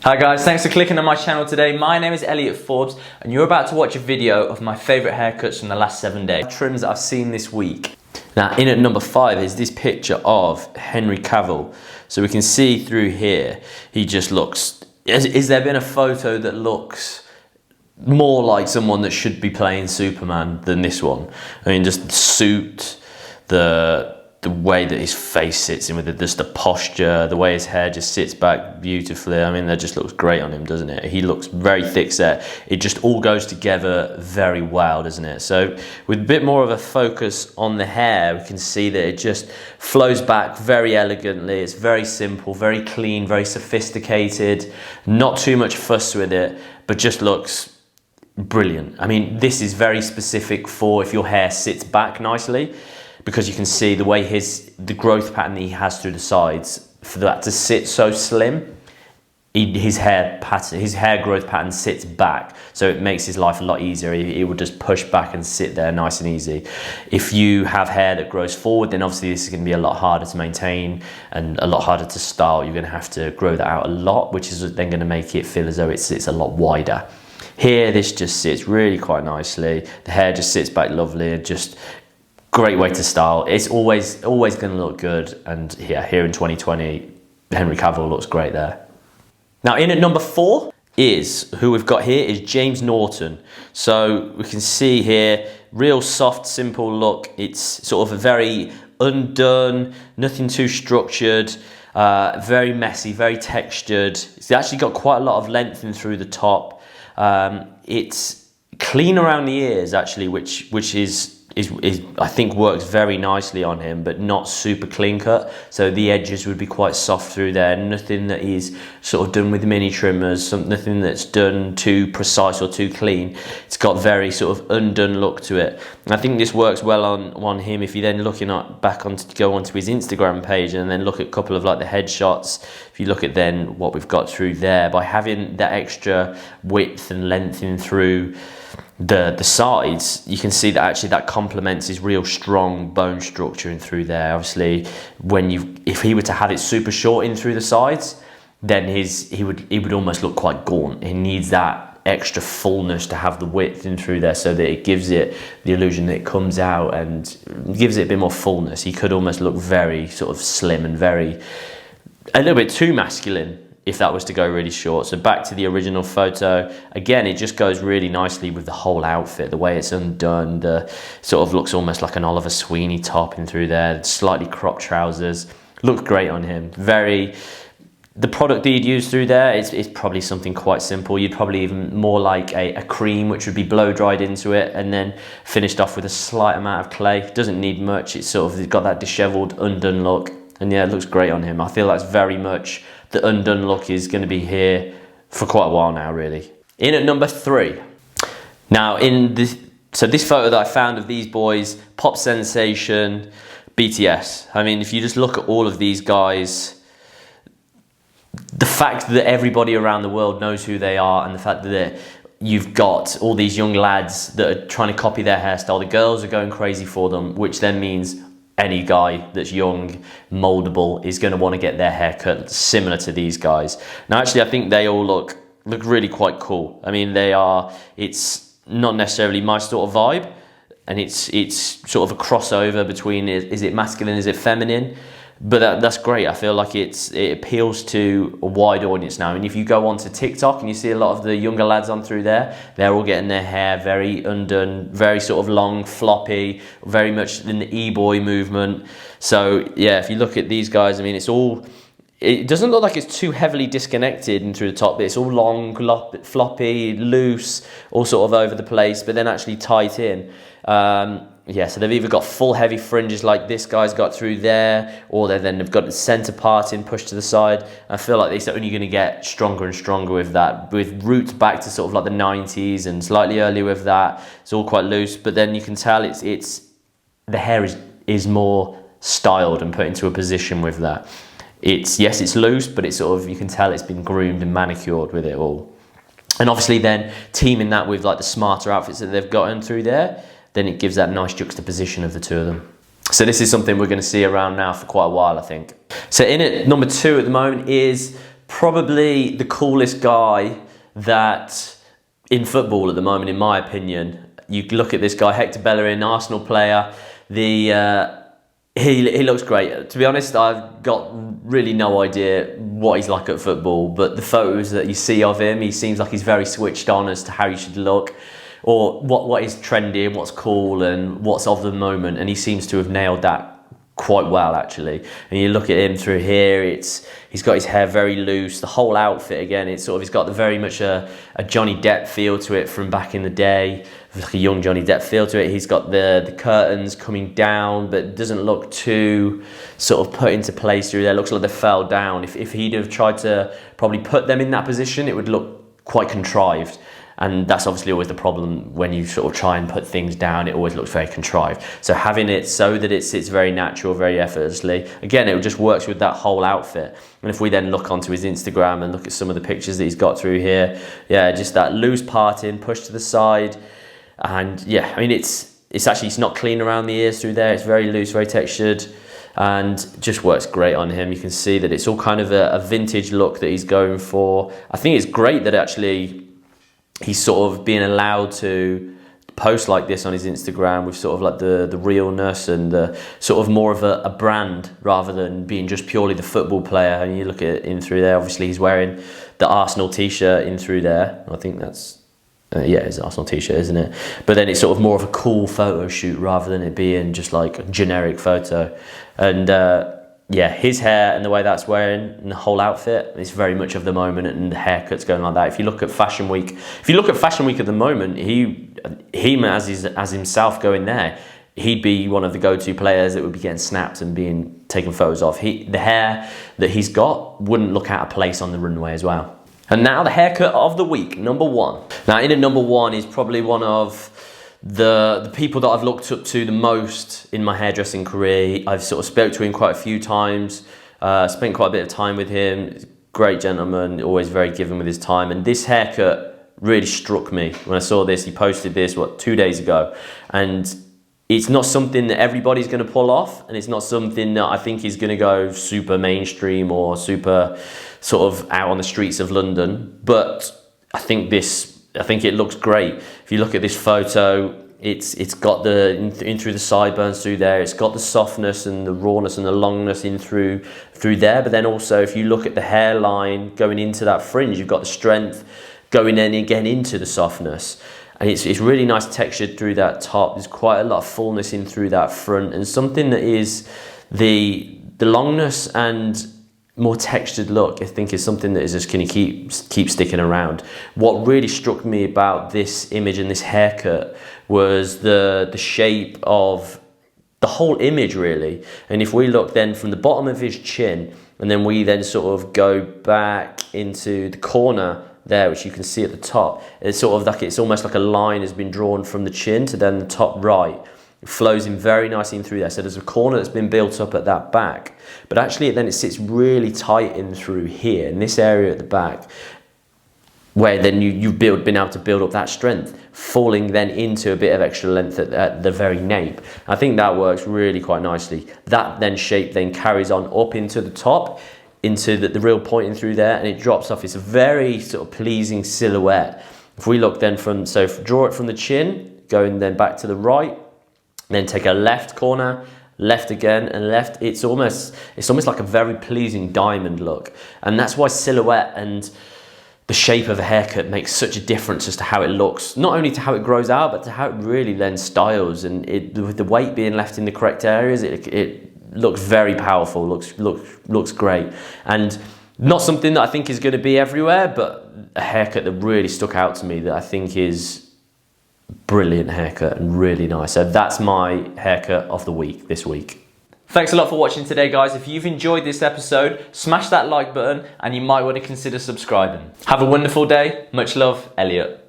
Hi guys, thanks for clicking on my channel today. My name is Elliot Forbes and you're about to watch a video of my favourite haircuts from the last 7 days. Trims that I've seen this week. Now in at number 5 is this picture of Henry Cavill. So we can see through here, he just looks, is there been a photo that looks more like someone that should be playing Superman than this one? I mean, just the suit, the way that his face sits in with just the posture, the way his hair just sits back beautifully. I mean, that just looks great on him, doesn't it? He looks very thick set. It just all goes together very well, doesn't it? So with a bit more of a focus on the hair, we can see that it just flows back very elegantly. It's very simple, very clean, very sophisticated, not too much fuss with it, but just looks brilliant. I mean, this is very specific for if your hair sits back nicely, because you can see the way the growth pattern that he has through the sides, for that to sit so slim, his hair growth pattern sits back, so it makes his life a lot easier. It will just push back and sit there nice and easy. If you have hair that grows forward, then obviously this is going to be a lot harder to maintain and a lot harder to style. You're going to have to grow that out a lot, which is then going to make it feel as though it sits a lot wider. Here, this just sits really quite nicely. The hair just sits back lovely and just great way to style. It's always going to look good, and yeah, here in 2020, Henry Cavill looks great there. Now in at number 4 is, who we've got here is James Norton. So we can see here, real soft, simple look. It's sort of a very undone, nothing too structured, very messy, very textured. It's actually got quite a lot of length in through the top. It's clean around the ears actually, which is I think works very nicely on him, but not super clean cut. So the edges would be quite soft through there. Nothing that is sort of done with mini trimmers, nothing that's done too precise or too clean. It's got very sort of undone look to it. And I think this works well on him. If you then go onto his Instagram page and then look at a couple of like the headshots, if you look at then what we've got through there, by having that extra width and length in through the sides, you can see that actually that complements his real strong bone structure in through there. Obviously, if he were to have it super short in through the sides, then he would almost look quite gaunt. He needs that extra fullness to have the width in through there, so that it gives it the illusion that it comes out and gives it a bit more fullness. He could almost look very sort of slim and a little bit too masculine if that was to go really short. So back to the original photo, again, it just goes really nicely with the whole outfit, the way it's undone, the sort of looks almost like an Oliver Sweeney top in through there, slightly cropped trousers, looked great on him. The product that you'd use through there is probably something quite simple. You'd probably even more like a cream, which would be blow dried into it and then finished off with a slight amount of clay. It doesn't need much. It's got that disheveled, undone look. And yeah, it looks great on him. I feel that's very much the undone look is going to be here for quite a while now, really. In at number 3. Now, this photo that I found of these boys, pop sensation, BTS. I mean, if you just look at all of these guys, the fact that everybody around the world knows who they are, and the fact that you've got all these young lads that are trying to copy their hairstyle, the girls are going crazy for them, which then means any guy that's young, moldable, is going to want to get their hair cut similar to these guys. Now, actually, I think they all look really quite cool. I mean, it's not necessarily my sort of vibe, and it's sort of a crossover between, is it masculine, is it feminine? But that's great. I feel like it appeals to a wide audience now. And if you go onto TikTok and you see a lot of the younger lads on through there, they're all getting their hair very undone, very sort of long, floppy, very much in the e-boy movement. So yeah, if you look at these guys, I mean, it doesn't look like it's too heavily disconnected and through the top, but it's all long, floppy, loose, all sort of over the place, but then actually tight in. Yeah, so they've either got full heavy fringes like this guy's got through there, or they've got the centre part in pushed to the side. I feel like they're only going to get stronger and stronger with that, with roots back to sort of like the 90s and slightly earlier with that. It's all quite loose, but then you can tell the hair is more styled and put into a position with that. Yes, it's loose, but it's sort of, you can tell it's been groomed and manicured with it all. And obviously then teaming that with like the smarter outfits that they've gotten through there, then it gives that nice juxtaposition of the two of them. So this is something we're going to see around now for quite a while, I think. So in at number 2 at the moment is probably the coolest guy that in football at the moment, in my opinion. You look at this guy, Hector Bellerin, Arsenal player. He looks great. To be honest, I've got really no idea what he's like at football, but the photos that you see of him, he seems like he's very switched on as to how you should look, or what is trendy and what's cool and what's of the moment, and he seems to have nailed that quite well, actually. And you look at him through here, he's got his hair very loose, the whole outfit again, he's got very much a Johnny Depp feel to it from back in the day, like a young Johnny Depp feel to it. He's got the curtains coming down, but it doesn't look too sort of put into place through there. It looks like they fell down. If he'd have tried to probably put them in that position, it would look quite contrived. And that's obviously always the problem when you sort of try and put things down, it always looks very contrived. So having it so that it sits very natural, very effortlessly, again, it just works with that whole outfit. And if we then look onto his Instagram and look at some of the pictures that he's got through here, yeah, just that loose parting, push to the side. And yeah, I mean, it's not clean around the ears through there. It's very loose, very textured, and just works great on him. You can see that it's all kind of a vintage look that he's going for. I think it's great that actually he's sort of being allowed to post like this on his Instagram with sort of like the realness and the sort of more of a brand rather than being just purely the football player. And you look at him through there, obviously he's wearing the Arsenal t-shirt in through there. I think that's, yeah, it's an Arsenal t-shirt, isn't it? But then it's sort of more of a cool photo shoot rather than it being just like a generic photo. And yeah, his hair and the way that's wearing and the whole outfit is very much of the moment, and the haircut's going like that. If you look at Fashion Week, at the moment, him as himself going there, he'd be one of the go-to players that would be getting snapped and being taken photos of. The hair that he's got wouldn't look out of place on the runway as well. And now the haircut of the week, number one. Now in at number one is probably one of the people that I've looked up to the most in my hairdressing career. I've sort of spoke to him quite a few times, spent quite a bit of time with him. Great gentleman, always very giving with his time. And this haircut really struck me when I saw this. He posted this, 2 days ago? And it's not something that everybody's going to pull off, and it's not something that I think is going to go super mainstream or super sort of out on the streets of London. But I think it looks great. If you look at this photo, it's got in through the sideburns through there. It's got the softness and the rawness and the longness in through there. But then also, if you look at the hairline going into that fringe, you've got the strength going in again into the softness. And it's really nice textured through that top. There's quite a lot of fullness in through that front, and something that is the longness and more textured look, I think, is something that is just going to keep sticking around. What really struck me about this image and this haircut was the shape of the whole image, really. And if we look then from the bottom of his chin, and then we then sort of go back into the corner there, which you can see at the top, it's sort of like, it's almost like a line has been drawn from the chin to then the top right. It flows in very nicely in through there. So there's a corner that's been built up at that back, but actually then it sits really tight in through here, in this area at the back, where then you've been able to build up that strength, falling then into a bit of extra length at the very nape. I think that works really quite nicely. That then shape then carries on up into the top, into the real pointing through there, and it drops off. It's a very sort of pleasing silhouette. If we look then draw it from the chin, going then back to the right, then take a left corner, left again, and left. It's almost like a very pleasing diamond look. And that's why silhouette and the shape of a haircut makes such a difference as to how it looks, not only to how it grows out, but to how it really then styles. And with the weight being left in the correct areas, it looks very powerful, looks great. And not something that I think is going to be everywhere, but a haircut that really stuck out to me that I think is brilliant haircut and really nice. So that's my haircut of the week this week. Thanks a lot for watching today, guys. If you've enjoyed this episode, smash that like button, and you might want to consider subscribing. Have a wonderful day. Much love, Elliot.